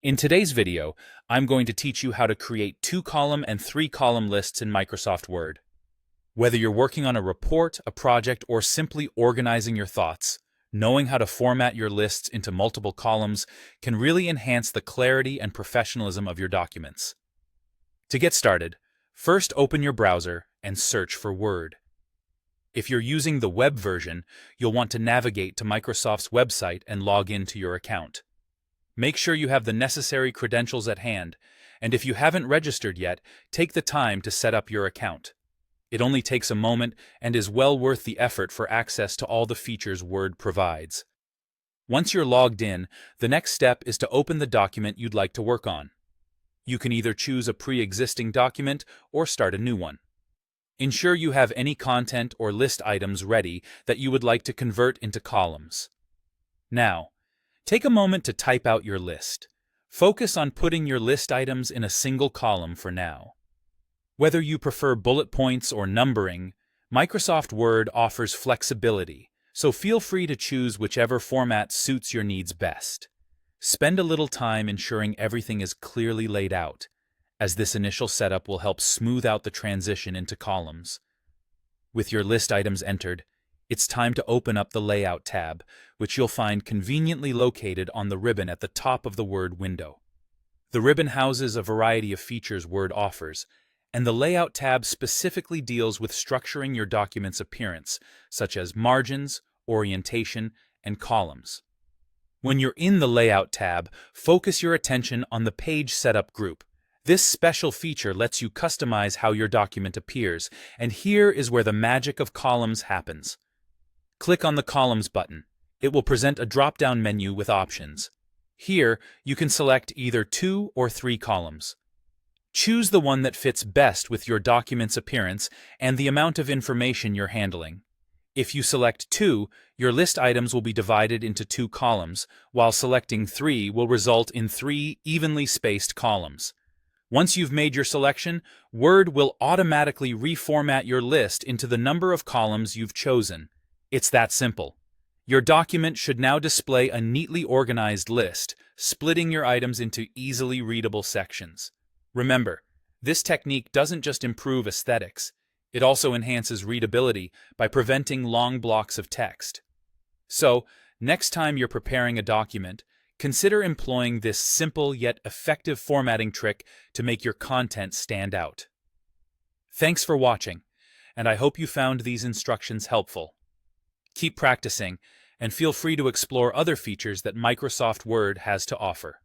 In today's video, I'm going to teach you how to create 2-column and 3-column lists in Microsoft Word. Whether you're working on a report, a project, or simply organizing your thoughts, knowing how to format your lists into multiple columns can really enhance the clarity and professionalism of your documents. To get started, first open your browser and search for Word. If you're using the web version, you'll want to navigate to Microsoft's website and log into your account. Make sure you have the necessary credentials at hand, and if you haven't registered yet, take the time to set up your account. It only takes a moment and is well worth the effort for access to all the features Word provides. Once you're logged in, the next step is to open the document you'd like to work on. You can either choose a pre-existing document or start a new one. Ensure you have any content or list items ready that you would like to convert into columns. Now, take a moment to type out your list. Focus on putting your list items in a single column for now. Whether you prefer bullet points or numbering, Microsoft Word offers flexibility, so feel free to choose whichever format suits your needs best. Spend a little time ensuring everything is clearly laid out, as this initial setup will help smooth out the transition into columns. With your list items entered, it's time to open up the Layout tab, which you'll find conveniently located on the ribbon at the top of the Word window. The ribbon houses a variety of features Word offers, and the Layout tab specifically deals with structuring your document's appearance, such as margins, orientation, and columns. When you're in the Layout tab, focus your attention on the Page Setup group. This special feature lets you customize how your document appears, and here is where the magic of columns happens. Click on the Columns button. It will present a drop-down menu with options. Here, you can select either 2 or 3 columns. Choose the one that fits best with your document's appearance and the amount of information you're handling. If you select 2, your list items will be divided into 2 columns, while selecting 3 will result in 3 evenly spaced columns. Once you've made your selection, Word will automatically reformat your list into the number of columns you've chosen. It's that simple. Your document should now display a neatly organized list, splitting your items into easily readable sections. Remember, this technique doesn't just improve aesthetics, it also enhances readability by preventing long blocks of text. So, next time you're preparing a document, consider employing this simple yet effective formatting trick to make your content stand out. Thanks for watching, and I hope you found these instructions helpful. Keep practicing, and feel free to explore other features that Microsoft Word has to offer.